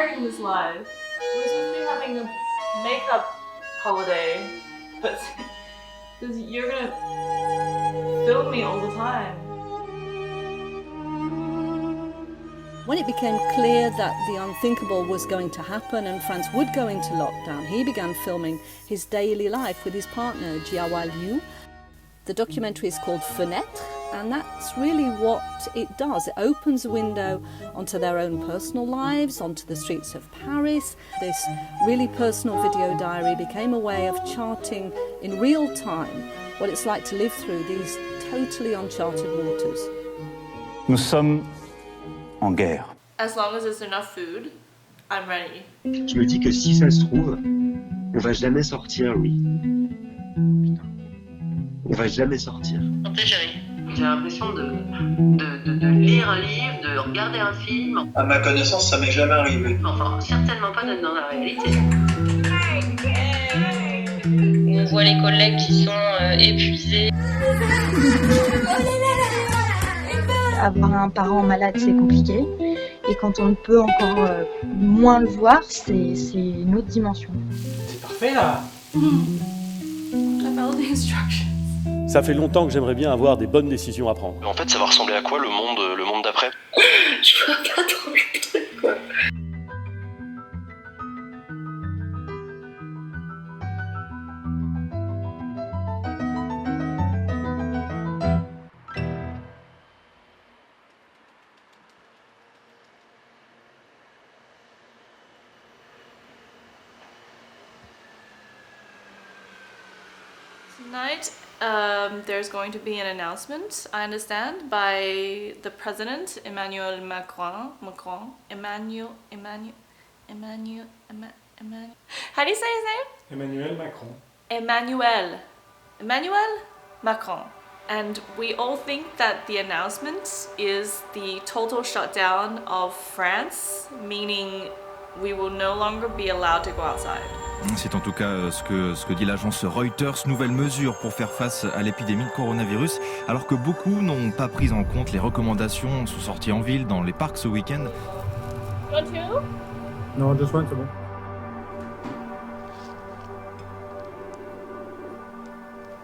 tiring, this life. We're supposed to be having a makeup holiday, but because you're gonna film me all the time. When it became clear that the unthinkable was going to happen and France would go into lockdown, he began filming his daily life with his partner, Jiahua Liu. The documentary is called Fenêtre, and that's really what it does. It opens a window onto their own personal lives, onto the streets of Paris. This really personal video diary became a way of charting in real time what it's like to live through these totally uncharted waters. Nous sommes en guerre. As long as there's enough food, I'm ready. Je me dis que si ça se trouve, on va jamais sortir, Louis. Putain. On va jamais sortir. On sait jamais. J'ai l'impression de lire un livre, de regarder un film. À ma connaissance, ça m'est jamais arrivé. Enfin, certainement pas d'être dans la réalité. On voit les collègues qui sont épuisés. Avoir un parent malade, c'est compliqué. Et quand on peut encore moins le voir, c'est une autre dimension. C'est parfait là. I follow the instructions. Ça fait longtemps que j'aimerais bien avoir des bonnes décisions à prendre. En fait, ça va ressembler à quoi le monde d'après? Je vois pas trop le truc, quoi. Tonight, there's going to be an announcement, I understand, by the president, Emmanuel Macron. Emmanuel. How do you say his name? Emmanuel Macron. Emmanuel Macron. And we all think that the announcement is the total shutdown of France, meaning we will no longer be allowed to go outside. C'est en tout cas ce que dit l'agence Reuters, nouvelle mesure pour faire face à l'épidémie de coronavirus, alors que beaucoup n'ont pas pris en compte les recommandations sous sorties en ville, dans les parcs ce week-end. One, two? Non, just one, c'est bon.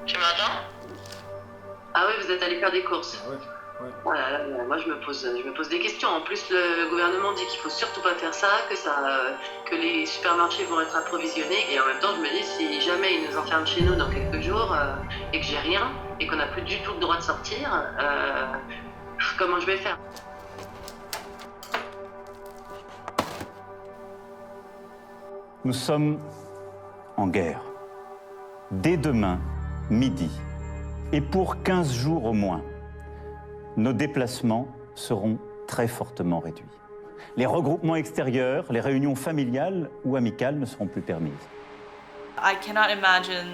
Tu m'entends? Ah oui, vous êtes allé faire des courses. Ouais. Oh là là, moi je me pose des questions. En plus, le gouvernement dit qu'il faut surtout pas faire ça, que les supermarchés vont être approvisionnés. Et en même temps, je me dis, si jamais ils nous enferment chez nous dans quelques jours et que j'ai rien et qu'on n'a plus du tout le droit de sortir, comment je vais faire? Nous sommes en guerre. Dès demain, midi, et pour 15 jours au moins, nos déplacements seront très fortement réduits. Les regroupements extérieurs, les réunions familiales ou amicales ne seront plus permises. I cannot imagine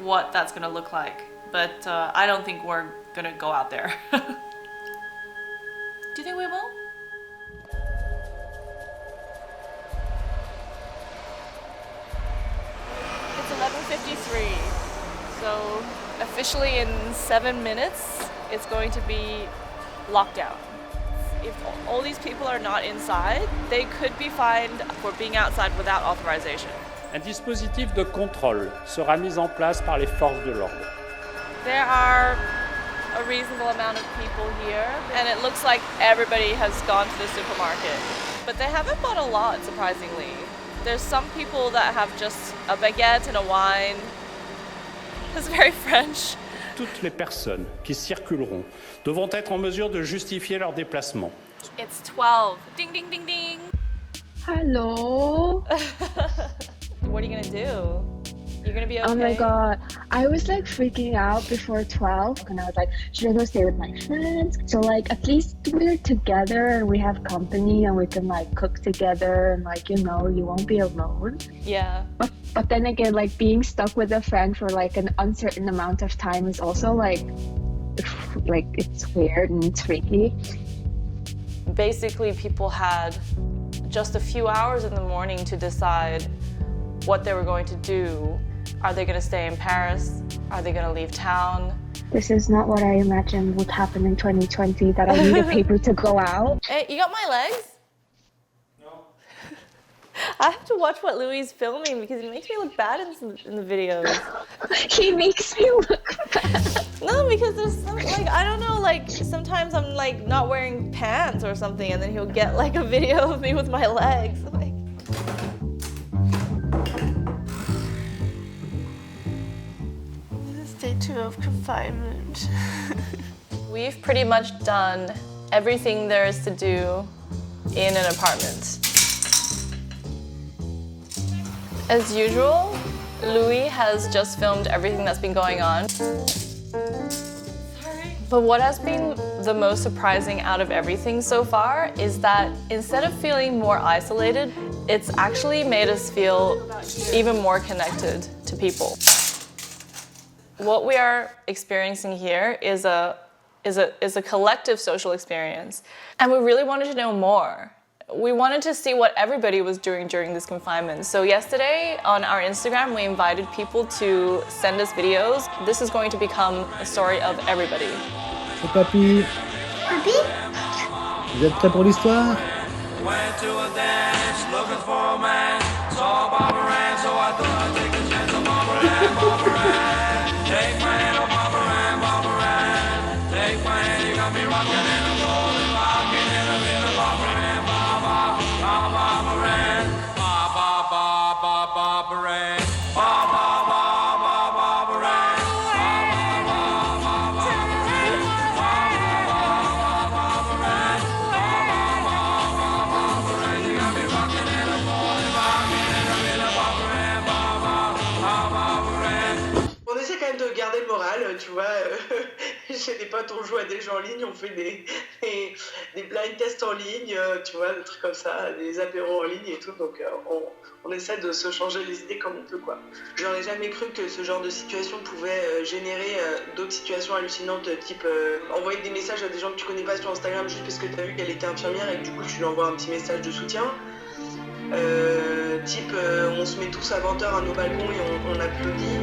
what that's going to look like, but I don't think we're going to go out there. Do you think we will? It's 11:53, so officially in 7 minutes, it's going to be lockdown. If all these people are not inside, they could be fined for being outside without authorization. Un dispositif de contrôle sera mis en place par les forces de l'ordre. There are a reasonable amount of people here, and it looks like everybody has gone to the supermarket. But they haven't bought a lot, surprisingly. There's some people that have just a baguette and a wine. It's very French. Toutes les personnes qui circuleront devront être en mesure de justifier leur déplacement. It's 12. Ding, ding, ding, ding. Hello. What are you gonna do? You're gonna be okay? Oh my god. I was like freaking out before 12 and I was like, should I go stay with my friends? So like at least we're together and we have company and we can like cook together and like, you know, you won't be alone. Yeah. But then again, like being stuck with a friend for like an uncertain amount of time is also like it's weird and it's freaky. Basically, people had just a few hours in the morning to decide what they were going to do. Are they going to stay in Paris? Are they going to leave town? This is not what I imagined would happen in 2020, that I need a paper to go out. Hey, you got my legs? No. I have to watch what Louis is filming because it makes me look bad in the videos. He makes me look bad. No, because there's some, like, I don't know, like, sometimes I'm, like, not wearing pants or something, and then he'll get, like, a video of me with my legs. Like... This is day 2 of confinement. We've pretty much done everything there is to do in an apartment. As usual, Louis has just filmed everything that's been going on. But what has been the most surprising out of everything so far is that instead of feeling more isolated, it's actually made us feel even more connected to people. What we are experiencing here is a collective social experience, and we really wanted to know more. We wanted to see what everybody was doing during this confinement. So yesterday on our Instagram, we invited people to send us videos. This is going to become a story of everybody. C'est Papy. Papy? Vous êtes prêts pour l'histoire? Tu vois, j'ai des potes, on joue à des jeux en ligne, on fait des blind tests en ligne, tu vois, des trucs comme ça, des apéros en ligne et tout, donc on essaie de se changer les idées comme on peut, quoi. J'aurais jamais cru que ce genre de situation pouvait générer d'autres situations hallucinantes, type envoyer des messages à des gens que tu connais pas sur Instagram juste parce que tu as vu qu'elle était infirmière et que du coup tu lui envoies un petit message de soutien. Type on se met tous à 20h à nos balcons et on applaudit.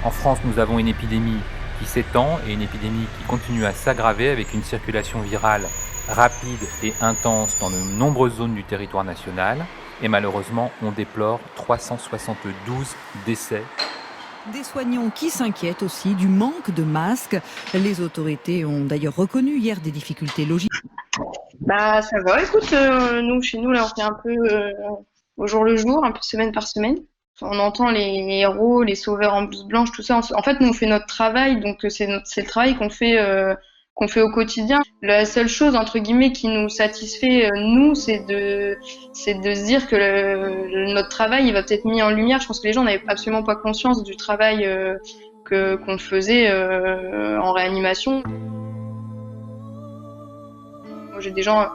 En France, nous avons une épidémie qui s'étend et une épidémie qui continue à s'aggraver avec une circulation virale rapide et intense dans de nombreuses zones du territoire national. Et malheureusement, on déplore 372 décès. Des soignants qui s'inquiètent aussi du manque de masques. Les autorités ont d'ailleurs reconnu hier des difficultés logistiques. Bah ça va, écoute, nous chez nous là on fait un peu au jour le jour, un peu semaine par semaine. On entend les héros, les sauveurs en blouse blanche, tout ça. En fait, nous on fait notre travail, donc c'est le travail qu'on fait au quotidien. La seule chose entre guillemets qui nous satisfait nous, c'est de se dire que notre travail il va peut-être mis en lumière. Je pense que les gens n'avaient absolument pas conscience du travail qu'on faisait en réanimation. Moi, j'ai des gens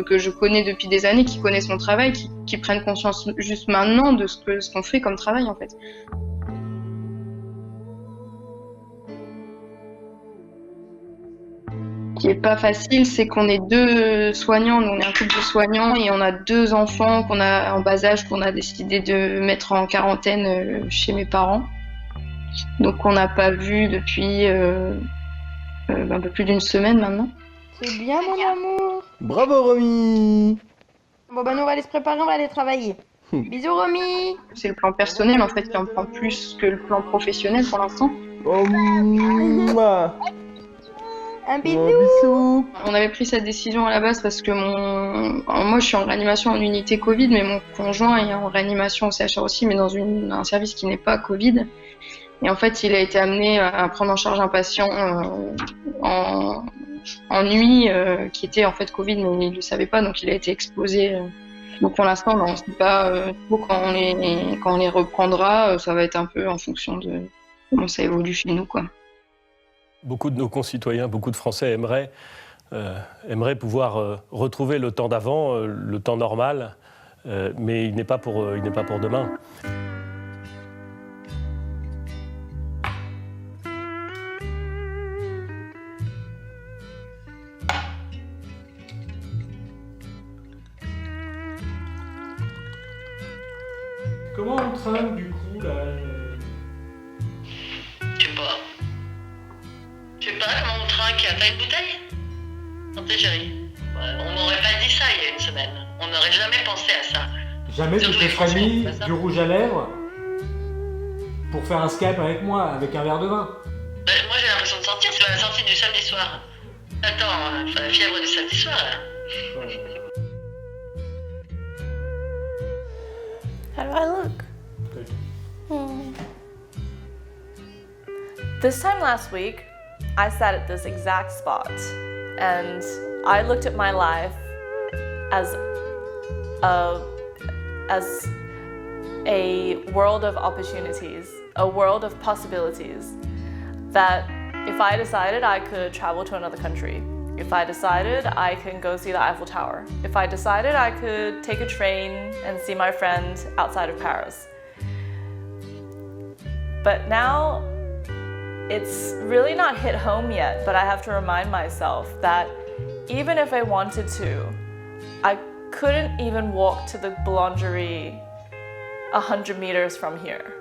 que je connais depuis des années qui connaissent mon travail, qui prennent conscience juste maintenant de ce qu'on fait comme travail en fait. Ce qui est pas facile, c'est qu'on est 2 soignants, on est un couple de soignants et on a 2 enfants qu'on a en bas âge qu'on a décidé de mettre en quarantaine chez mes parents. Donc on n'a pas vu depuis un peu plus d'1 semaine maintenant. C'est bien mon amour. Bravo Romy. Bon bah nous on va aller se préparer, on va aller travailler. Bisous Romy. C'est le plan personnel en fait qui en prend plus que le plan professionnel pour l'instant. Oh, Un bisou. On avait pris cette décision à la base parce que moi je suis en réanimation en unité Covid, mais mon conjoint est en réanimation au CHR aussi, mais dans un service qui n'est pas Covid. Et en fait, il a été amené à prendre en charge un patient en nuit qui était en fait Covid, mais il ne le savait pas, donc il a été exposé. Donc pour l'instant, on ne sait pas trop quand on les reprendra. Ça va être un peu en fonction de comment ça évolue chez nous, quoi. Beaucoup de nos concitoyens, beaucoup de Français aimeraient pouvoir retrouver le temps d'avant, le temps normal, mais il n'est pas pour demain. Comment on trinque du coup là Je sais pas. Je sais pas comment on trinque. T'as une bouteille? Santé chérie. On m'aurait pas dit ça il y a une semaine. On n'aurait jamais pensé à ça. Jamais tu Surtout te les Français, serais mis c'est pas ça. du rouge à lèvres pour faire un Skype avec moi, avec un verre de vin. Moi j'ai l'impression de sortir, c'est pas la sortie du samedi soir. Attends, faut la fièvre du samedi soir là. How do I look? This time last week, I sat at this exact spot and I looked at my life as a world of opportunities, a world of possibilities, that if I decided I could travel to another country, if I decided I can go see the Eiffel Tower, if I decided I could take a train and see my friend outside of Paris. But now, it's really not hit home yet, but I have to remind myself that even if I wanted to, I couldn't even walk to the boulangerie 100 meters from here.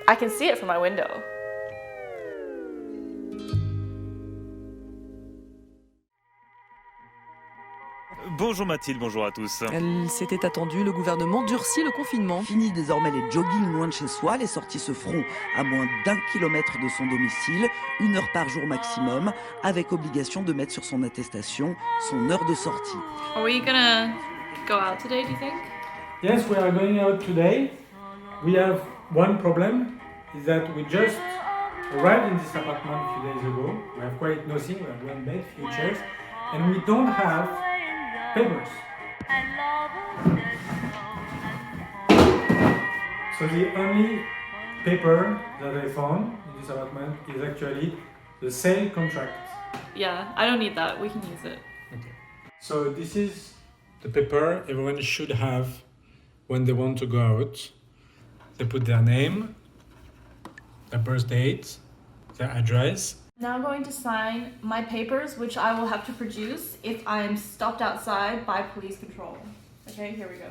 I can see it from my window. Bonjour Mathilde, bonjour à tous. C'était attendu, le gouvernement durcit le confinement. Fini désormais les joggings loin de chez soi, les sorties se feront à moins d'1 kilomètre de son domicile, 1 heure par jour maximum, avec obligation de mettre sur son attestation son heure de sortie. Are we gonna go out today, do you think? Yes, we are going out today. We have one problem, is that we just arrived in this apartment a few days ago. We have quite nothing, we have one bed, few chairs, and we don't have papers. So the only paper that I found in this apartment is actually the sale contract. Yeah, I don't need that. We can use it. Okay. So this is the paper everyone should have when they want to go out. They put their name, their birth date, their address. Now I'm going to sign my papers, which I will have to produce if I am stopped outside by police patrol. Okay, here we go.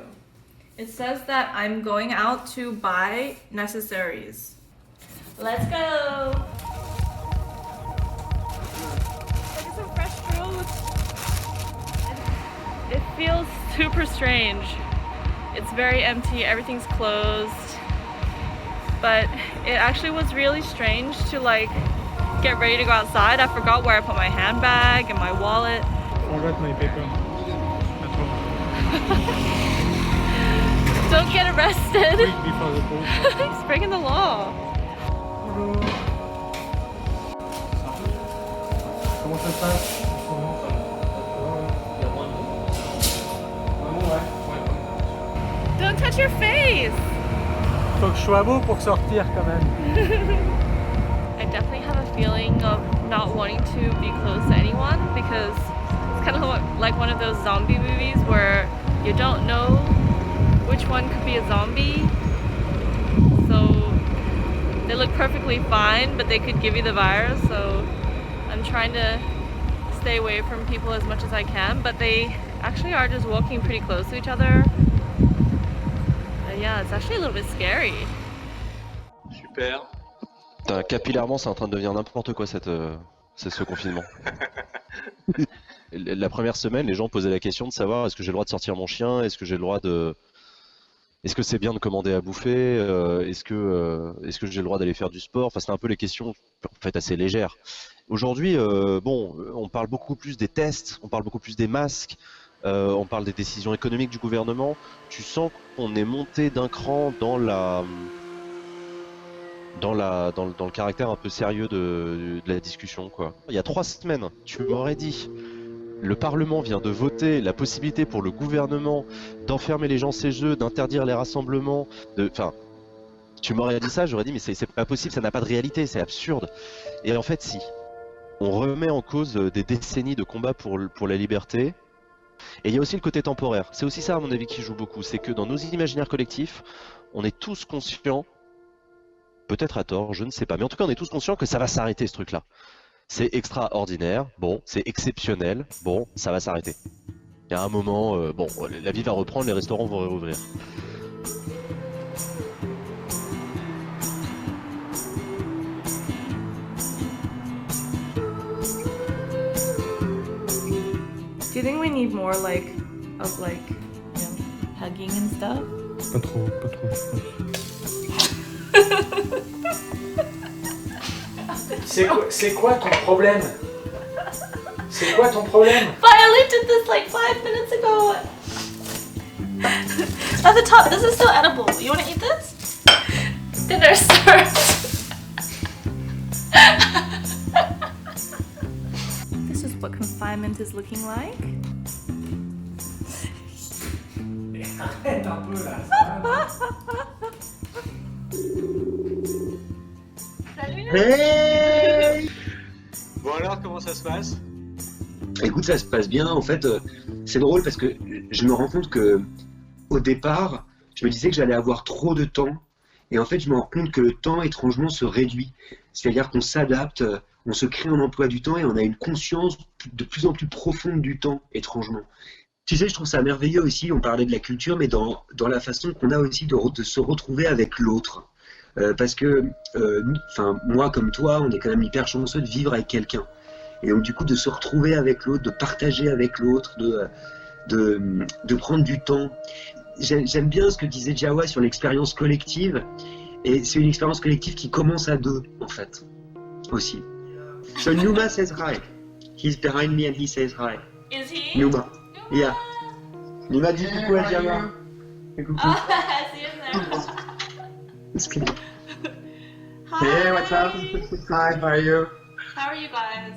It says that I'm going out to buy necessaries. Let's go! Look at some fresh fruit. It feels super strange. It's very empty, everything's closed. But it actually was really strange to get ready to go outside. I forgot where I put my handbag and my wallet. Forgot my paper at home. Don't get arrested. Week before the pool. He's breaking the law. Comment ça se passe en ce moment? Don't touch your face. Faut que je sois beau pour sortir quand même. I definitely have a feeling of not wanting to be close to anyone because it's kind of like one of those zombie movies where you don't know which one could be a zombie. So they look perfectly fine, but they could give you the virus. So I'm trying to stay away from people as much as I can, but they actually are just walking pretty close to each other. Yeah, it's actually a little bit scary. Super. Putain, capillairement, c'est en train de devenir n'importe quoi ce confinement. La première semaine, les gens posaient la question de savoir est-ce que j'ai le droit de sortir mon chien, est-ce que j'ai le droit de est-ce que c'est bien de commander à bouffer? Est-ce que j'ai le droit d'aller faire du sport? Enfin, c'était un peu les questions en fait assez légères. Aujourd'hui, bon, on parle beaucoup plus des tests, on parle beaucoup plus des masques, on parle des décisions économiques du gouvernement. Tu sens qu'on est monté d'un cran dans le caractère un peu sérieux de la discussion, quoi. Il y a 3 semaines, tu m'aurais dit, le Parlement vient de voter la possibilité pour le gouvernement d'enfermer les gens chez eux, d'interdire les rassemblements, enfin, tu m'aurais dit ça, j'aurais dit mais c'est pas possible, ça n'a pas de réalité, c'est absurde. Et en fait, si. On remet en cause des décennies de combat pour la liberté. Et il y a aussi le côté temporaire. C'est aussi ça, à mon avis, qui joue beaucoup. C'est que dans nos imaginaires collectifs, on est tous conscients, peut-être à tort, je ne sais pas, mais en tout cas, on est tous conscients que ça va s'arrêter, ce truc-là. C'est extraordinaire, bon, c'est exceptionnel, bon, ça va s'arrêter. Il y a un moment, bon, la vie va reprendre, les restaurants vont réouvrir. Do you think we need more hugging and stuff? Pas trop. C'est quoi ton problème? C'est quoi ton problème? But I looked at this like 5 minutes ago. At the top, this is still edible. You want to eat this? Dinner served. This is what confinement is looking like. Arrête un peu là. Hey! Bon alors, comment ça se passe? Écoute, ça se passe bien. En fait, c'est drôle parce que je me rends compte que au départ, je me disais que j'allais avoir trop de temps. Et en fait, je me rends compte que le temps, étrangement, se réduit. C'est-à-dire qu'on s'adapte, on se crée un emploi du temps et on a une conscience de plus en plus profonde du temps, étrangement. Tu sais, je trouve ça merveilleux aussi, on parlait de la culture, mais dans la façon qu'on a aussi de se retrouver avec l'autre. Parce que, moi comme toi, on est quand même hyper chanceux de vivre avec quelqu'un. Et donc du coup, de se retrouver avec l'autre, de partager avec l'autre, de prendre du temps. J'aime bien ce que disait Jawa sur l'expérience collective. Et c'est une expérience collective qui commence à 2, en fait, aussi. So Numa says hi. He's behind me and he says hi. Is he? Numa. Yeah. Numa dit coucou à Jawa. Coucou. See you there. It's good. Hey, what's up? Hi, how are you? How are you guys?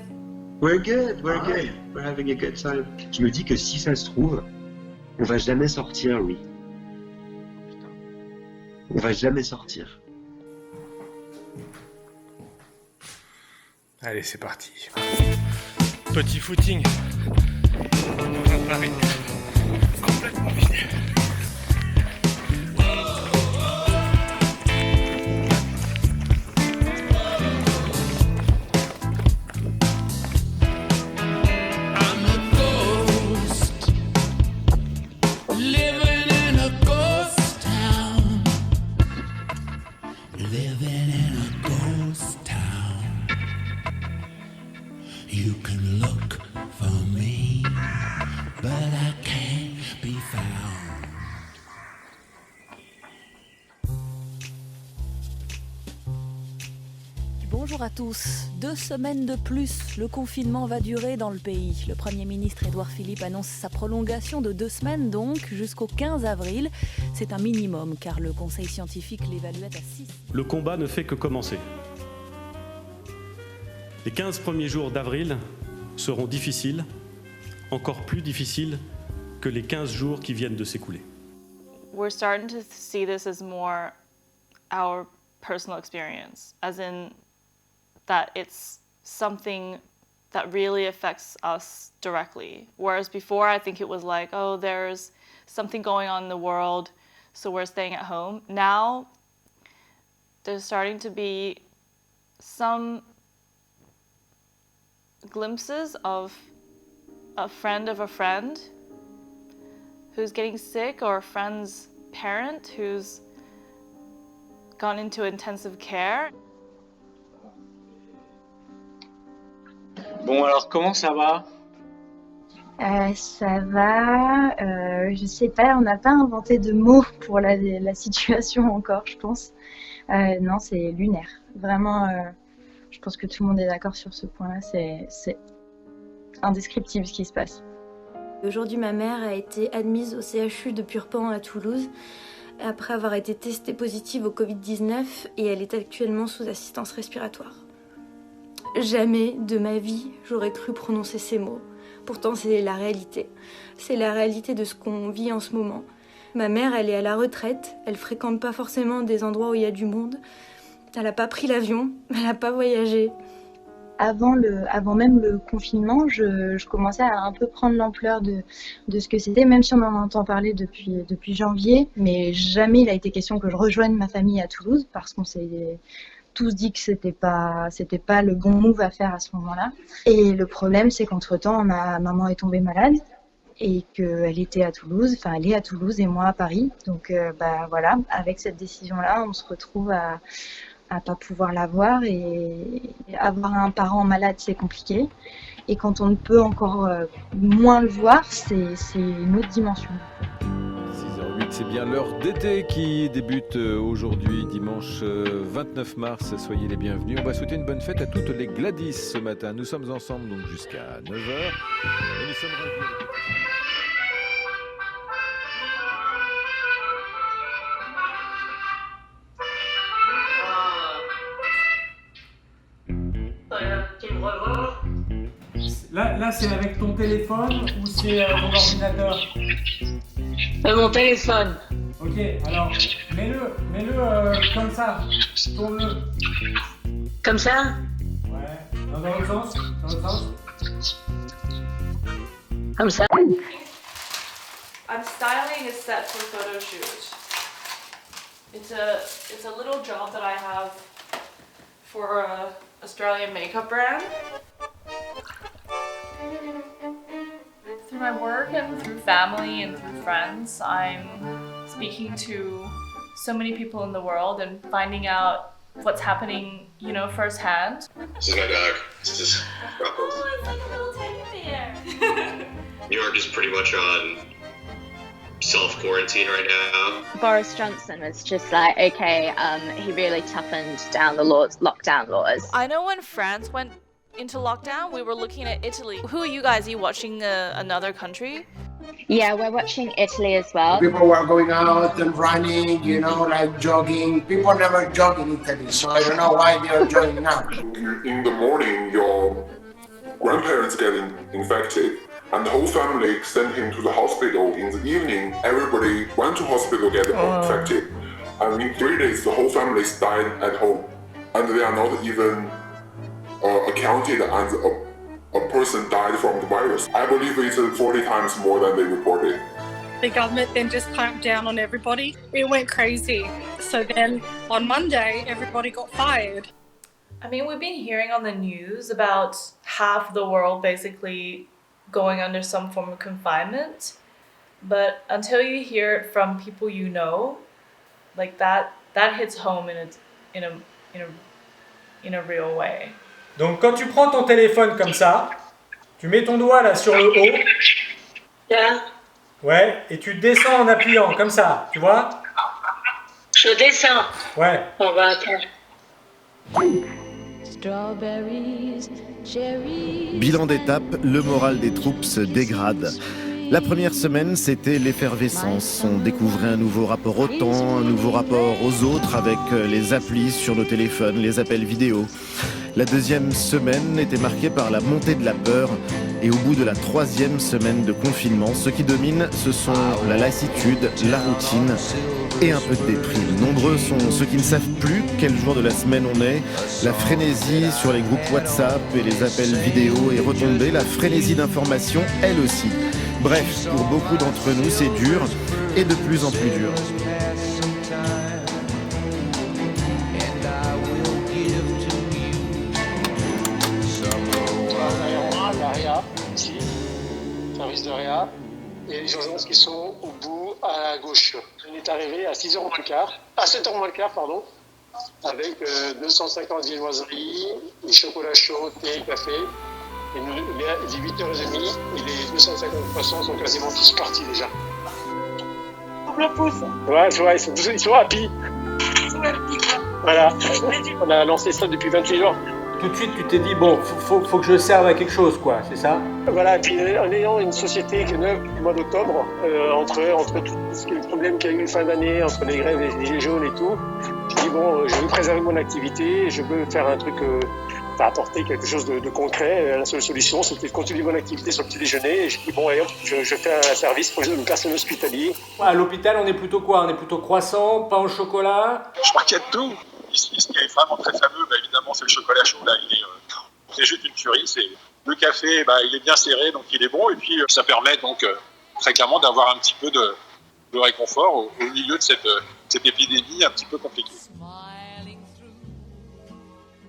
We're good, we're good. We're having a good time. Je me dis que si ça se trouve, on va jamais sortir, oui. On va jamais sortir. Allez, c'est parti. Petit footing. Paris. Complètement vidé. Bonjour à tous. 2 semaines de plus, le confinement va durer dans le pays. Le Premier ministre Édouard Philippe annonce sa prolongation de 2 semaines, donc jusqu'au 15 avril. C'est un minimum, car le conseil scientifique l'évaluait à 6. Le combat ne fait que commencer. Les 15 premiers jours d'avril seront difficiles, encore plus difficiles que les 15 jours qui viennent de s'écouler. We're starting to see this as more our personal experience, as in that it's something that really affects us directly. Whereas before, I think it was like, oh, there's something going on in the world, so we're staying at home. Now, there's starting to be some glimpses of a friend who's getting sick, or a friend's parent who's gone into intensive care. Bon alors, comment ça va? Ça va. Je sais pas, on n'a pas inventé de mots pour la situation encore, je pense. Non, c'est lunaire. Vraiment, je pense que tout le monde est d'accord sur ce point-là. C'est indescriptible ce qui se passe. Aujourd'hui, ma mère a été admise au CHU de Purpan à Toulouse après avoir été testée positive au Covid-19 et elle est actuellement sous assistance respiratoire. Jamais de ma vie j'aurais cru prononcer ces mots. Pourtant, c'est la réalité. C'est la réalité de ce qu'on vit en ce moment. Ma mère, elle est à la retraite. Elle fréquente pas forcément des endroits où il y a du monde. Elle n'a pas pris l'avion. Elle n'a pas voyagé. Avant même le confinement, je commençais à un peu prendre l'ampleur de ce que c'était, même si on en entend parler depuis janvier. Mais jamais il a été question que je rejoigne ma famille à Toulouse parce qu'on s'est tous dit que c'était pas le bon move à faire à ce moment-là. Et le problème, c'est qu'entre-temps, ma maman est tombée malade et qu'elle était à Toulouse, enfin elle est à Toulouse et moi à Paris. Donc voilà, avec cette décision-là, on se retrouve à pas pouvoir la voir et avoir un parent malade, c'est compliqué. Et quand on ne peut encore moins le voir, c'est une autre dimension. 6h08, c'est bien l'heure d'été qui débute aujourd'hui, dimanche 29 mars. Soyez les bienvenus. On va souhaiter une bonne fête à toutes les Gladys ce matin. Nous sommes ensemble donc jusqu'à 9h. Et nous sommes ravis. Là, c'est avec ton téléphone ou c'est mon ordinateur? Mon téléphone. Ok, alors mets-le comme ça. Tourne-le. Comme ça? Ouais. Dans l'autre sens. Comme ça. I'm styling a set for photo shoot. It's a little job that I have for a Australian makeup brand. Through my work and through family and through friends, I'm speaking to so many people in the world and finding out what's happening, firsthand. This is my dog. This is Ruffles. Oh, it's like a little teddy bear. New York is pretty much on self-quarantine right now. Boris Johnson was just like, okay, he really toughened down the lockdown laws. I know when France went into lockdown, we were looking at Italy. Who are you guys? Are you watching another country? Yeah, we're watching Italy as well. People were going out and running, like jogging. People never jog in Italy, so I don't know why they are jogging now. In the morning, your grandparents get infected, and the whole family sent him to the hospital. In the evening, everybody went to hospital get infected. And in 3 days, the whole family died at home. And they are not even accounted as a person died from the virus. I believe it's 40 times more than they reported. The government then just clamped down on everybody. It went crazy. So then on Monday, everybody got fired. I mean, we've been hearing on the news about half the world basically going under some form of confinement. But until you hear it from people you know, like that hits home in a real way. Donc quand tu prends ton téléphone comme ça, tu mets ton doigt là sur le haut. Yeah. Ouais, et tu descends en appuyant comme ça, tu vois? Je descends. Ouais. On va attendre. Bilan d'étape, le moral des troupes se dégrade. La première semaine, c'était l'effervescence. On découvrait un nouveau rapport au temps, un nouveau rapport aux autres avec les applis sur nos téléphones, les appels vidéo. La deuxième semaine était marquée par la montée de la peur. Et au bout de la troisième semaine de confinement, ce qui domine, ce sont la lassitude, la routine et un peu de déprime. Nombreux sont ceux qui ne savent plus quel jour de la semaine on est. La frénésie sur les groupes WhatsApp et les appels vidéo est retombée. La frénésie d'information, elle aussi. Bref, pour beaucoup d'entre nous, c'est dur et de plus en plus dur. Service de réa, et les urgences qui sont au bout à gauche. On est arrivé à 6h moins le quart, à 7h moins le quart, pardon, avec 250 viennoiseries, des chocolats chauds, thé, café. Et il est 8h30 et les 250 poissons sont quasiment tous partis déjà. Double pouce. Ouais, ils sont happy. Voilà, on a lancé ça depuis 28 jours. Tout de suite, tu t'es dit, bon, faut que je serve à quelque chose, quoi, c'est ça? Voilà, et puis en ayant une société qui est neuve depuis le mois d'octobre, entre tous les problèmes qu'il y a eu fin d'année, entre les grèves et les gilets jaunes et tout, je dis bon, je veux préserver mon activité, je veux faire un truc, apporter quelque chose de concret. La seule solution, c'était de continuer mon activité sur le petit déjeuner. Et je dis bon, allez, je fais un service pour une personne hospitalier. À l'hôpital, on est plutôt quoi? On est plutôt croissant, pain au chocolat? Je crois qu'il y a de tout. Ici, ce qui est vraiment très fameux, évidemment, c'est le chocolat chaud. Là, c'est juste une tuerie. Le café, il est bien serré, donc il est bon. Et puis, ça permet donc très clairement d'avoir un petit peu de réconfort au milieu de cette épidémie un petit peu compliquée.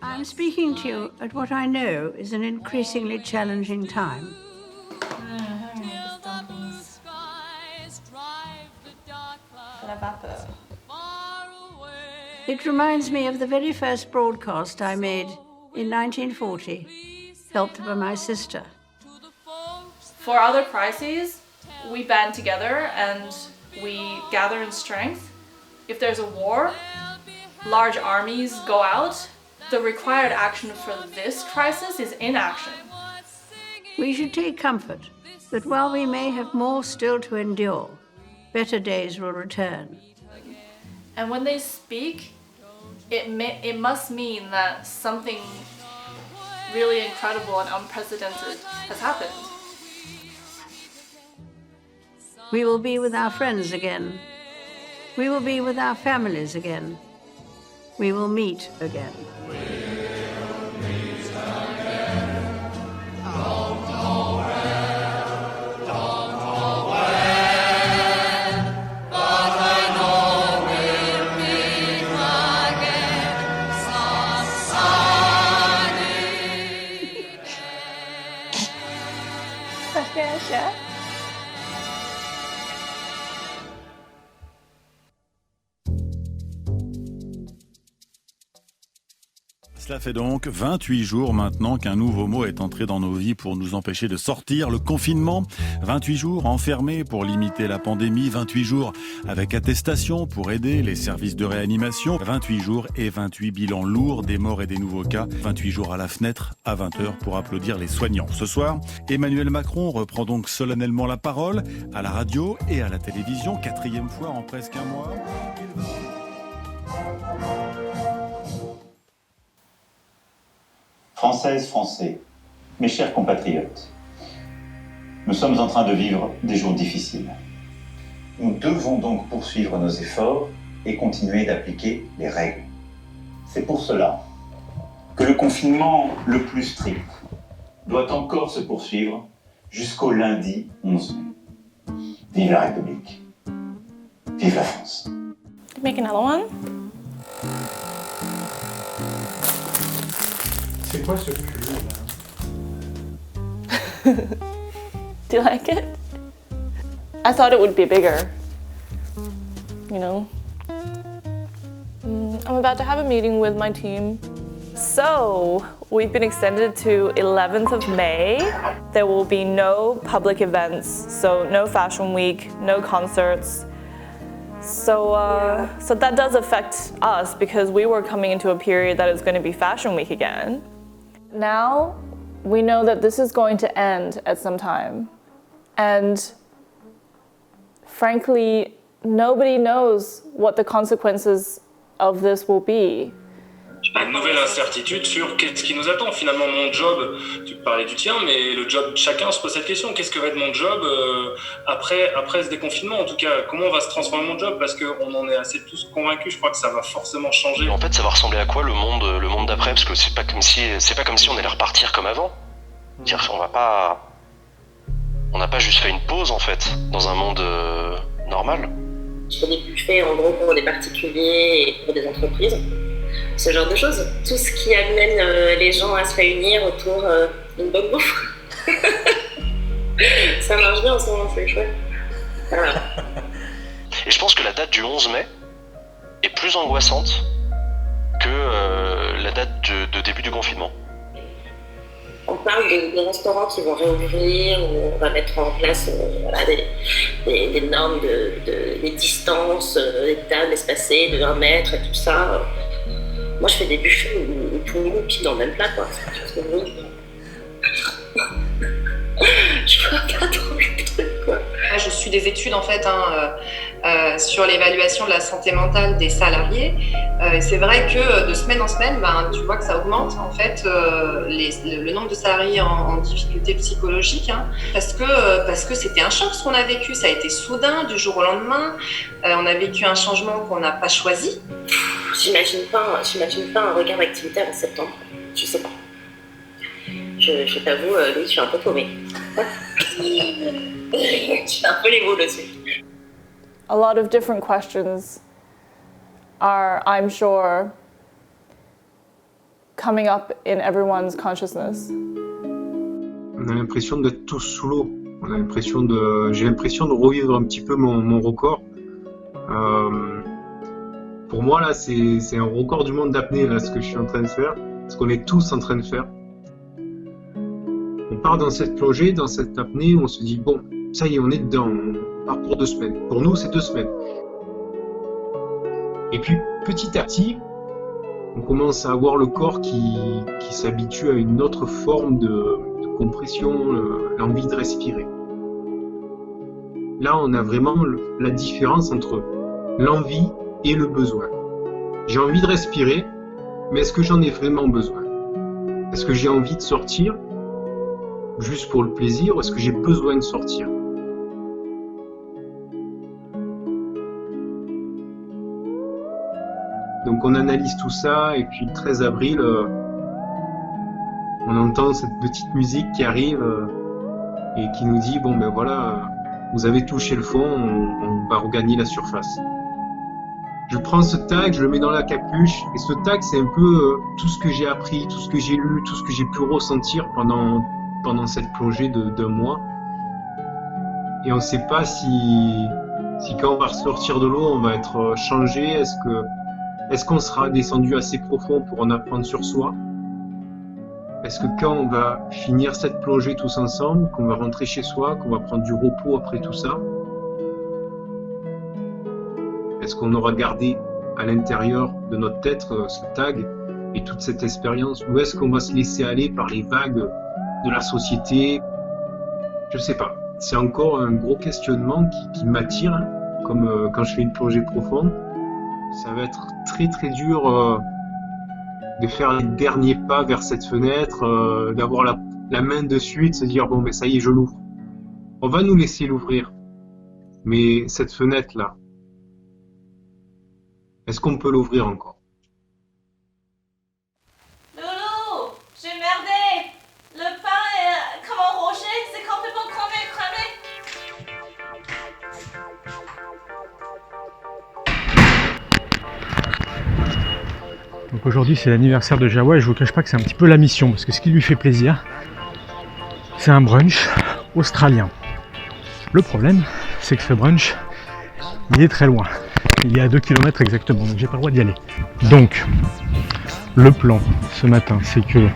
I'm speaking to you at what I know is an increasingly challenging time. It reminds me of the very first broadcast I made in 1940, helped by my sister. For other crises, we band together and we gather in strength. If there's a war, large armies go out. The required action for this crisis is inaction. We should take comfort that while we may have more still to endure, better days will return. And when they speak, it must mean that something really incredible and unprecedented has happened. We will be with our friends again. We will be with our families again. We will meet again. Cela fait donc 28 jours maintenant qu'un nouveau mot est entré dans nos vies pour nous empêcher de sortir, le confinement. 28 jours enfermés pour limiter la pandémie, 28 jours avec attestation pour aider les services de réanimation, 28 jours et 28 bilans lourds des morts et des nouveaux cas, 28 jours à la fenêtre à 20h pour applaudir les soignants. Ce soir, Emmanuel Macron reprend donc solennellement la parole à la radio et à la télévision, 4e fois en presque un mois. Françaises, Français, mes chers compatriotes, nous sommes en train de vivre des jours difficiles. Nous devons donc poursuivre nos efforts et continuer d'appliquer les règles. C'est pour cela que le confinement le plus strict doit encore se poursuivre jusqu'au lundi 11 mai. Vive la République. Vive la France. Make another one. C'est quoi ce cul là? Do you like it? I thought it would be bigger. You know? I'm about to have a meeting with my team. So, we've been extended to 11th of May. There will be no public events, so no fashion week, no concerts. So that does affect us because we were coming into a period that is going to be fashion week again. Now, we know that this is going to end at some time. And frankly, nobody knows what the consequences of this will be. Une nouvelle incertitude sur qu'est-ce qui nous attend. Finalement, mon job, tu parlais du tien, mais le job, chacun se pose cette question. Qu'est-ce que va être mon job après ce déconfinement? En tout cas, comment va se transformer mon job? Parce qu'on en est assez tous convaincus, je crois que ça va forcément changer. En fait, ça va ressembler à quoi le monde d'après? Parce que c'est pas comme si on allait repartir comme avant. C'est-à-dire on n'a pas juste fait une pause, en fait, dans un monde normal. Sur des buffets, en gros, pour des particuliers et pour des entreprises. Ce genre de choses. Tout ce qui amène les gens à se réunir autour d'une bonne bouffe. Ça marche bien en ce moment, c'est chouette. Voilà. Et je pense que la date du 11 mai est plus angoissante que la date de début du confinement. On parle de restaurants qui vont réouvrir, où on va mettre en place des normes des distances, des tables espacées de 1 mètre et tout ça. Moi, je fais des buffets où tout le monde pile dans le même plat, quoi. Je vois pas trop le truc, quoi. Je suis des études, en fait, sur l'évaluation de la santé mentale des salariés. C'est vrai que de semaine en semaine, tu vois que ça augmente, en fait, le nombre de salariés en difficulté psychologique, parce que c'était un choc ce qu'on a vécu. Ça a été soudain, du jour au lendemain. On a vécu un changement qu'on n'a pas choisi. J'imagine pas un regain d'activité en septembre. Je sais pas. Je t'avoue, Louis, je suis un peu paumée. J'ai un peu les mots dessus. A lot of different questions are, I'm sure, coming up in everyone's consciousness. On a l'impression d'être tous sous l'eau. J'ai l'impression de revivre un petit peu mon record. Pour moi, là, c'est un record du monde d'apnée, là, ce que je suis en train de faire, ce qu'on est tous en train de faire. On part dans cette plongée, dans cette apnée, où on se dit, bon, ça y est, on est dedans, on part pour 2 semaines. Pour nous, c'est 2 semaines. Et puis, petit à petit, on commence à avoir le corps qui s'habitue à une autre forme de compression, l'envie de respirer. Là, on a vraiment la différence entre l'envie et le besoin. J'ai envie de respirer, mais est-ce que j'en ai vraiment besoin? Est-ce que j'ai envie de sortir juste pour le plaisir, ou est-ce que j'ai besoin de sortir? Donc on analyse tout ça, et puis le 13 avril, on entend cette petite musique qui arrive et qui nous dit, bon ben voilà, vous avez touché le fond, on va regagner la surface. Je prends ce tag, je le mets dans la capuche, et ce tag, c'est un peu tout ce que j'ai appris, tout ce que j'ai lu, tout ce que j'ai pu ressentir pendant cette plongée d'1 mois. Et on ne sait pas si quand on va ressortir de l'eau, on va être changé. Est-ce qu'on sera descendu assez profond pour en apprendre sur soi? Est-ce que quand on va finir cette plongée tous ensemble, qu'on va rentrer chez soi, qu'on va prendre du repos après tout ça, est-ce qu'on aura gardé à l'intérieur de notre tête ce tag et toute cette expérience? Ou est-ce qu'on va se laisser aller par les vagues de la société? Je sais pas. C'est encore un gros questionnement qui m'attire, comme quand je fais une plongée profonde. Ça va être très très dur de faire les derniers pas vers cette fenêtre, d'avoir la main dessus et de se dire bon ben ça y est, je l'ouvre. On va nous laisser l'ouvrir. Mais cette fenêtre-là, est-ce qu'on peut l'ouvrir encore? Loulou, j'ai merdé. Le pain est comme un rocher, c'est complètement cramé. Donc aujourd'hui c'est l'anniversaire de Jawa et je vous cache pas que c'est un petit peu la mission, parce que ce qui lui fait plaisir, c'est un brunch australien. Le problème, c'est que ce brunch, il est très loin. Il est à 2 km exactement, donc j'ai pas le droit d'y aller. Donc, le plan ce matin, c'est que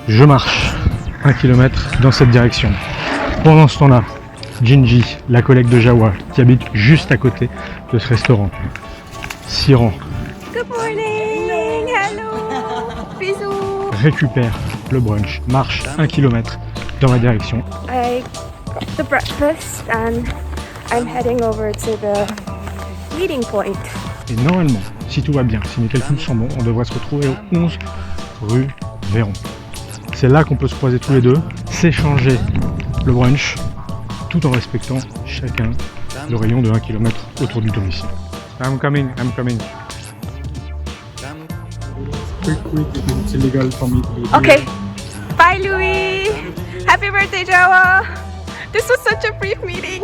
je marche 1 km dans cette direction. Pendant ce temps-là, Gingy, la collègue de Jawa, qui habite juste à côté de ce restaurant, s'y rend. Good morning, hello, bisous. Récupère le brunch, marche 1 km dans ma direction. I got the breakfast and I'm heading over to the meeting point. Et normalement, si tout va bien, si mes calculs sont bons, on devrait se retrouver au 11 rue Véron. C'est là qu'on peut se croiser tous les deux, s'échanger le brunch, tout en respectant chacun le rayon de 1 km autour du domicile. I'm coming. Quick, it's illegal for me to... Okay, bye Louis! Happy birthday Jawa! This was such a brief meeting.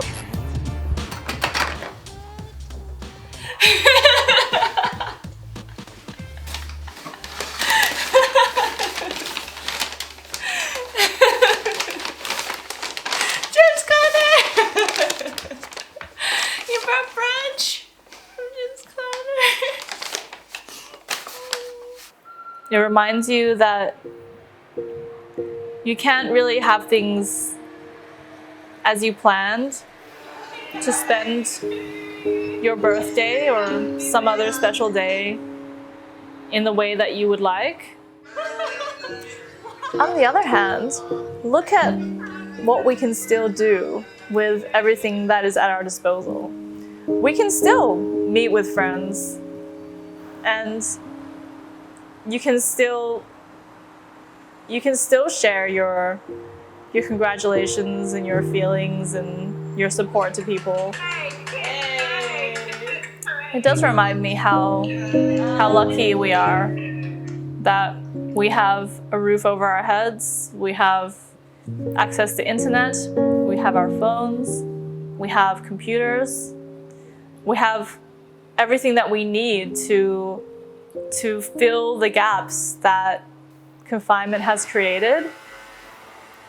James Conner! You brought brunch from James Conner. It reminds you that You can't really have things as you planned to spend your birthday or some other special day in the way that you would like. On the other hand, look at what we can still do with everything that is at our disposal. We can still meet with friends, and you can still share your congratulations and your feelings and your support to people. It does remind me how lucky we are that we have a roof over our heads, we have access to internet, we have our phones, we have computers, we have everything that we need to fill the gaps that confinement has created.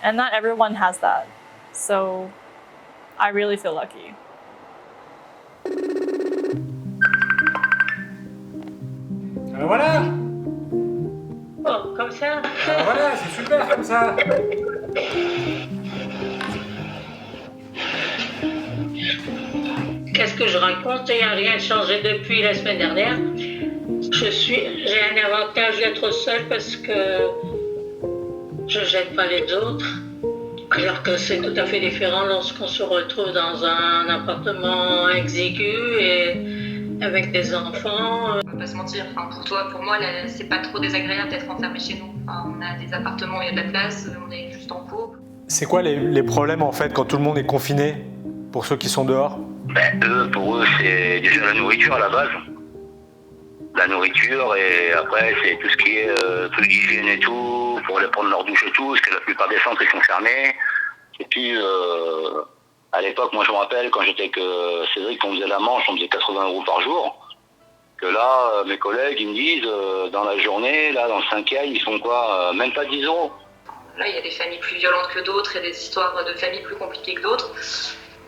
And not everyone has that. So I really feel lucky. Voilà. Oh, comme ça. Voilà, c'est super comme ça. Qu'est-ce que je raconte? Il n'y a rien changé depuis la semaine dernière. J'ai un avantage d'être seule parce que je ne gêne pas les autres. Alors que c'est tout à fait différent lorsqu'on se retrouve dans un appartement exigu et avec des enfants. On va pas se mentir, enfin, pour toi, pour moi, là, c'est pas trop désagréable d'être enfermé chez nous. Enfin, on a des appartements où il y a de la place, on est juste en couple. C'est quoi les problèmes en fait quand tout le monde est confiné pour ceux qui sont dehors? Pour eux, c'est déjà la nourriture à la base. La nourriture et après c'est tout ce qui est trucs d'hygiène et tout, pour aller prendre leur douche et tout, parce que la plupart des centres ils sont fermés. Et puis à l'époque, moi je me rappelle quand j'étais avec Cédric, on faisait la manche, on faisait 80 € par jour. Que là, mes collègues ils me disent dans la journée, là dans le 5e, ils font quoi? Même pas 10 €. Là il y a des familles plus violentes que d'autres et des histoires de familles plus compliquées que d'autres.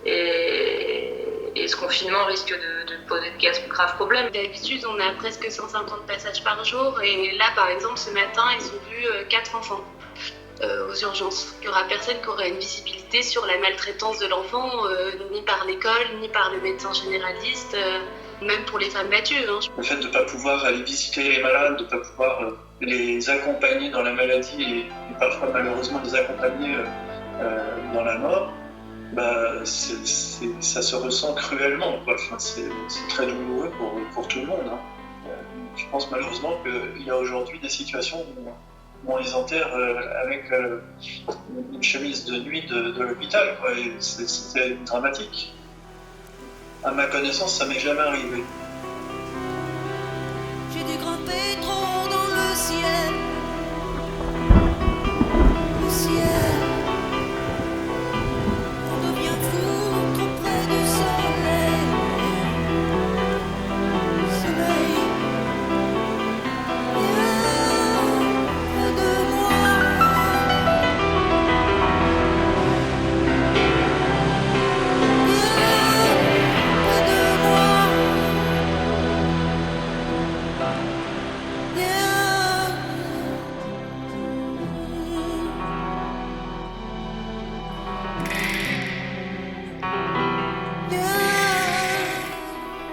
Et ce confinement risque de poser de graves problèmes. D'habitude, on a presque 150 passages par jour. Et là, par exemple, ce matin, ils ont vu 4 enfants aux urgences. Il n'y aura personne qui aura une visibilité sur la maltraitance de l'enfant, ni par l'école, ni par le médecin généraliste, même pour les femmes battues. Hein. Le fait de ne pas pouvoir aller visiter les malades, de ne pas pouvoir les accompagner dans la maladie et parfois malheureusement les accompagner dans la mort, ça se ressent cruellement. Enfin, c'est très douloureux pour tout le monde. Hein. Je pense malheureusement qu'il y a aujourd'hui des situations où on les enterre avec une chemise de nuit de l'hôpital. C'était dramatique. À ma connaissance, ça m'est jamais arrivé. J'ai dû grimper trop dans le ciel. Le ciel.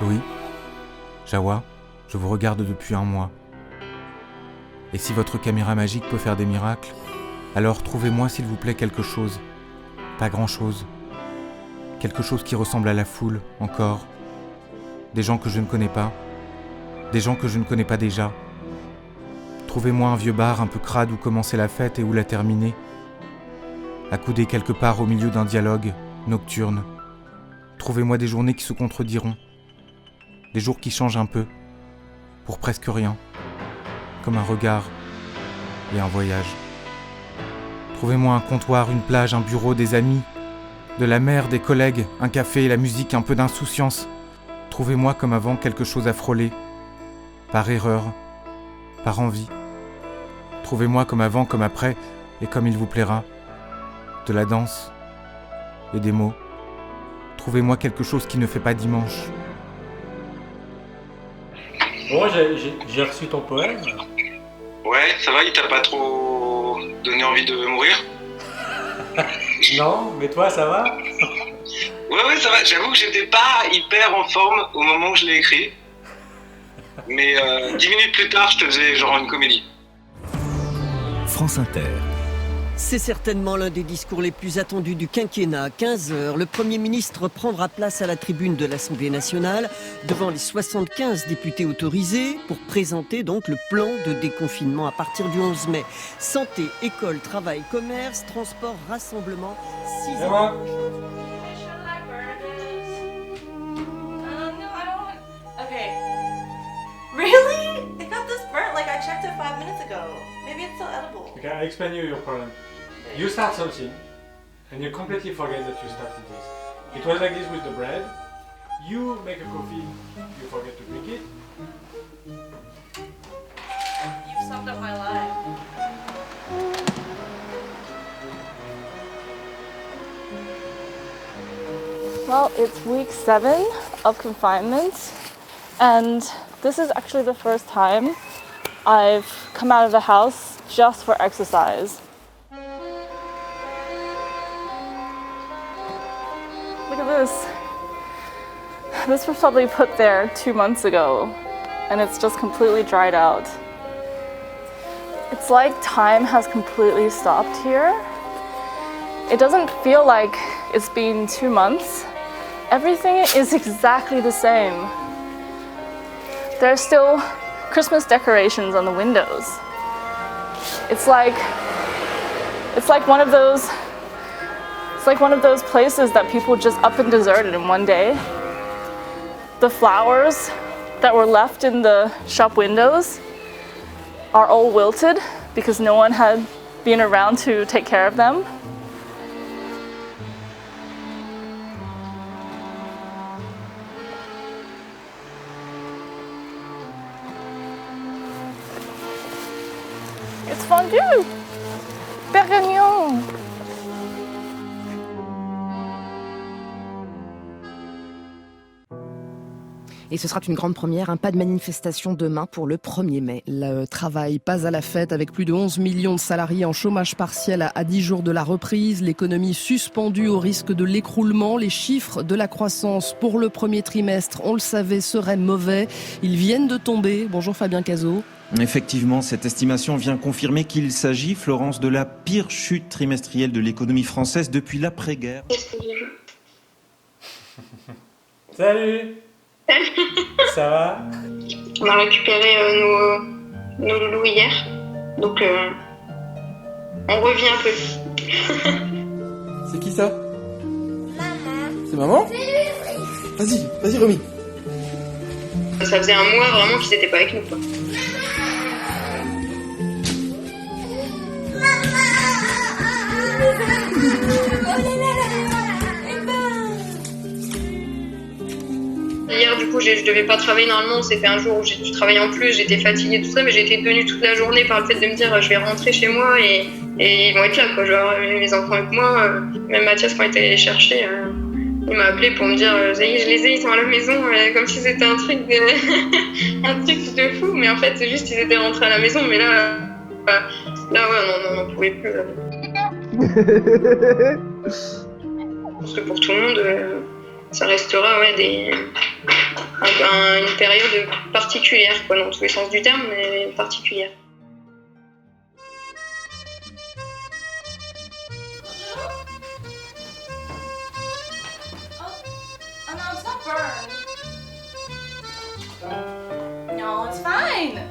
Oui, Jawa, je vous regarde depuis un mois. Et si votre caméra magique peut faire des miracles, alors trouvez-moi s'il vous plaît quelque chose. Pas grand-chose. Quelque chose qui ressemble à la foule, encore. Des gens que je ne connais pas. Des gens que je ne connais pas déjà. Trouvez-moi un vieux bar un peu crade où commencer la fête et où la terminer. Accoudé quelque part au milieu d'un dialogue nocturne. Trouvez-moi des journées qui se contrediront. Des jours qui changent un peu, pour presque rien, comme un regard et un voyage. Trouvez-moi un comptoir, une plage, un bureau, des amis, de la mer, des collègues, un café, la musique, un peu d'insouciance. Trouvez-moi comme avant quelque chose à frôler, par erreur, par envie. Trouvez-moi comme avant, comme après, et comme il vous plaira. De la danse et des mots. Trouvez-moi quelque chose qui ne fait pas dimanche. Bon, j'ai reçu ton poème. Ouais, ça va, il t'a pas trop donné envie de mourir. Non, mais toi, ça va? Ouais, ça va. J'avoue que j'étais pas hyper en forme au moment où je l'ai écrit. Mais 10 minutes plus tard, je te faisais genre une comédie. France Inter. C'est certainement l'un des discours les plus attendus du quinquennat. À 15h, le Premier ministre prendra place à la tribune de l'Assemblée nationale devant les 75 députés autorisés pour présenter donc le plan de déconfinement à partir du 11 mai. Santé, école, travail, commerce, transport, rassemblement, 6 ans. Okay. Really? It got this burnt like I checked it 5 minutes ago. Maybe it's still edible. Okay, I'll explain you your problem. You start something, and you completely forget that you started this. It was like this with the bread. You make a coffee, you forget to drink it. You've summed up my life. Well, it's week 7 of confinement, and this is actually the first time I've come out of the house just for exercise. Look at this. This was probably put there 2 months ago, and it's just completely dried out. It's like time has completely stopped here. It doesn't feel like it's been 2 months. Everything is exactly the same. There are still Christmas decorations on the windows. It's like one of those places that people just up and deserted in one day. The flowers that were left in the shop windows are all wilted because no one had been around to take care of them. It's fondue! Perignon! Et ce sera une grande première, pas de manifestation demain pour le 1er mai. Le travail pas à la fête avec plus de 11 millions de salariés en chômage partiel à 10 jours de la reprise. L'économie suspendue au risque de l'écroulement. Les chiffres de la croissance pour le premier trimestre, on le savait, seraient mauvais. Ils viennent de tomber. Bonjour Fabien Cazot. Effectivement, cette estimation vient confirmer qu'il s'agit, Florence, de la pire chute trimestrielle de l'économie française depuis l'après-guerre. Salut! Ça va? On a récupéré nos loulous hier, donc on revient un peu. C'est qui ça? C'est maman? Vas-y Romy. Ça faisait un mois vraiment qu'ils n'étaient pas avec nous, quoi. Hier, du coup, je devais pas travailler normalement. C'était un jour où j'ai dû travailler en plus. J'étais fatiguée, tout ça, mais j'ai été tenue toute la journée par le fait de me dire je vais rentrer chez moi et ils vont être là, quoi. Je vais avoir mes enfants avec moi. Même Mathias, quand il était allé les chercher, il m'a appelé pour me dire ça y est, je les ai, ils sont à la maison, comme si c'était un truc de fou. Mais en fait, c'est juste qu'ils étaient rentrés à la maison. Mais là, ouais, on n'en pouvait plus. Là. Parce que pour tout le monde. Ça restera une période particulière, quoi, dans tous les sens du terme, mais particulière. Oh no, it's not burned. No, it's fine.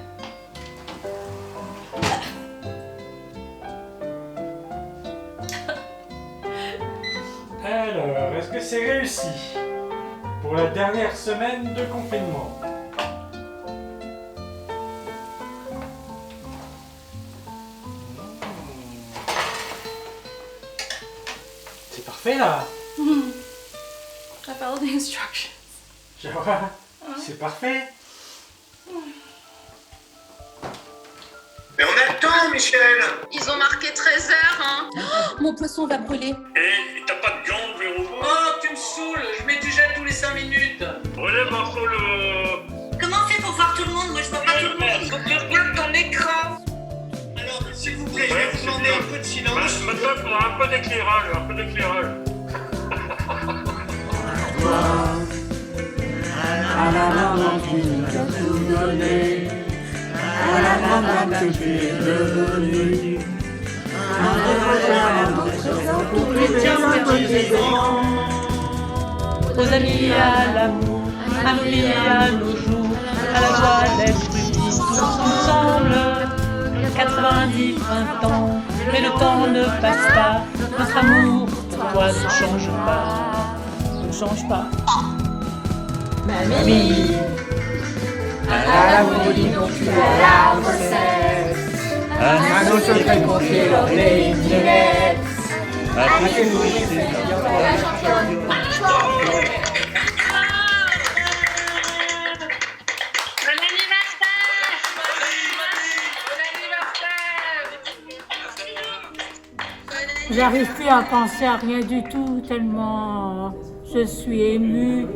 Alors, est-ce que c'est réussi pour la dernière semaine de confinement? C'est parfait là. I followed the instructions. Jawa, c'est parfait. Mais on attend, Michel. Ils ont marqué 13h, hein. Oh, mon poisson va brûler. Et t'as pas de gants, Véro? Oh, tu me saoules. Je mets du gel tous les 5 minutes. Relève un peu le... Comment on fait pour voir tout le monde? Moi, je vois pas tout le monde. Faut que tu regardes ton écran. Alors, s'il vous plaît, je vais vous demander voulez un peu de silence? Maintenant, il faudra un peu d'éclairage. À la maman qui nous a tout donné, à la maman que tu es devenue, un revoir pour les petits et grands, aux amis, à l'amour, à nos vies, à nos jours, à la joie d'être unis tous ensemble. 90 printemps, mais le temps ne passe pas, notre amour pour toi ne change pas. Mamie, à la folie dont tu as la recette, à nos secrets confiés lors des minettes, à tes nourrices et la championne. J'arrive plus à penser à rien du tout, tellement je suis émue.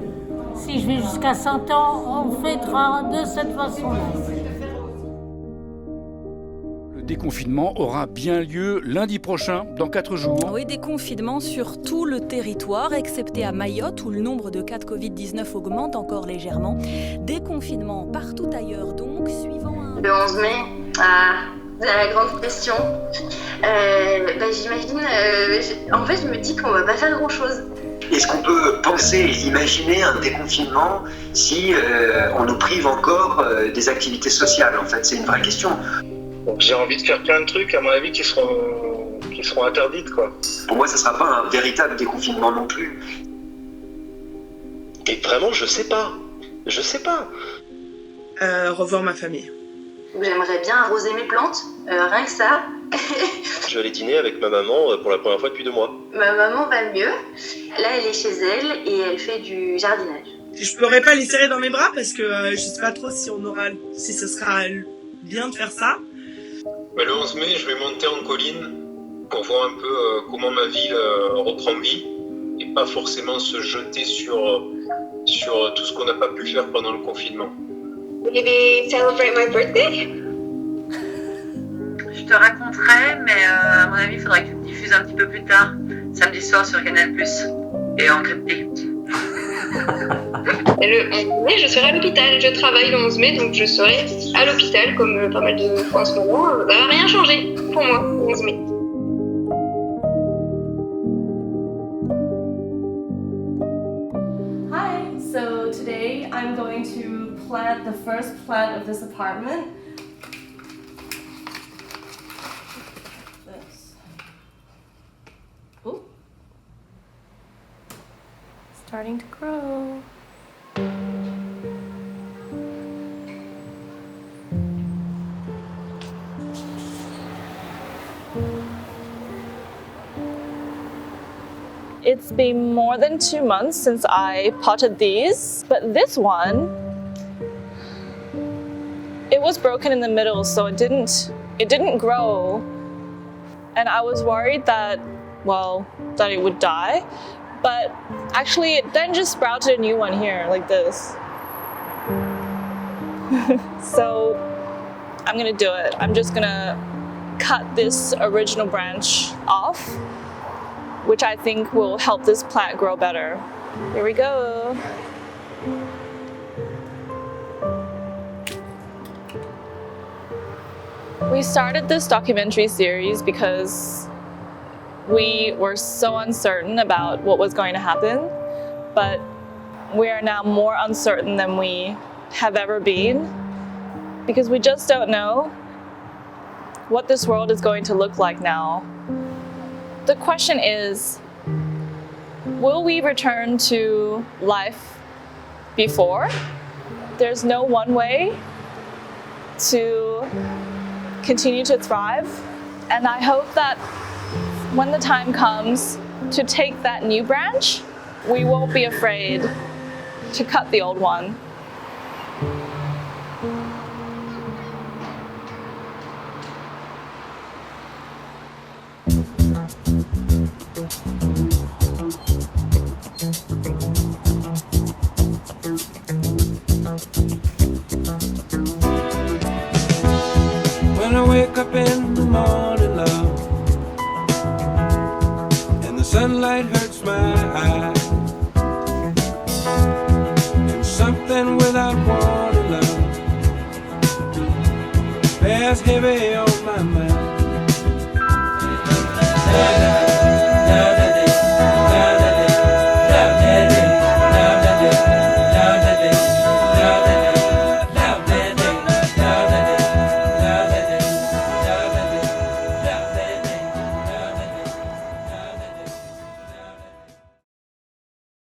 Si je vis jusqu'à 100 ans, on fêtera de cette façon-là. Le déconfinement aura bien lieu lundi prochain, dans 4 jours. Oui, déconfinement sur tout le territoire, excepté à Mayotte, où le nombre de cas de Covid-19 augmente encore légèrement. Déconfinement partout ailleurs, donc, suivant un... Le 11 mai, c'est la grande question. J'imagine, en fait, je me dis qu'on va pas faire grand-chose. Est-ce qu'on peut penser, imaginer un déconfinement si on nous prive encore des activités sociales? En fait, c'est une vraie question. Donc, j'ai envie de faire plein de trucs, à mon avis, qui seront interdites, quoi. Pour moi, ça ne sera pas un véritable déconfinement non plus. Et vraiment, je sais pas. Revoir ma famille. J'aimerais bien arroser mes plantes, rien que ça. Je vais aller dîner avec ma maman pour la première fois depuis 2 mois. Ma maman va mieux. Là, elle est chez elle et elle fait du jardinage. Je pourrais pas les serrer dans mes bras parce que je sais pas trop si ce sera bien de faire ça. Le 11 mai, je vais monter en colline pour voir un peu comment ma ville reprend vie et pas forcément se jeter sur tout ce qu'on n'a pas pu faire pendant le confinement. Maybe celebrate my birthday? Je te raconterai, mais à mon avis, il faudrait que tu le diffuses un petit peu plus tard, samedi soir sur Canal+, et en crypté. Le 11 mai, je serai à l'hôpital. Je travaille le 11 mai, donc je serai à l'hôpital, comme pas mal de fois en ce moment. Ça va rien changer pour moi, le 11 mai. Hi, so today I'm going to plant the first plant of this apartment. Starting to grow. It's been more than 2 months since I potted these, but this one, it was broken in the middle, so it didn't grow. And I was worried that it would die. But actually, it then just sprouted a new one here, like this. So I'm gonna do it. I'm just gonna cut this original branch off, which I think will help this plant grow better. Here we go. We started this documentary series because we were so uncertain about what was going to happen, but we are now more uncertain than we have ever been because we just don't know what this world is going to look like now. The question is, will we return to life before? There's no one way to continue to thrive, and I hope that when the time comes to take that new branch, we won't be afraid to cut the old one. When I wake up in the morning, love, as heavy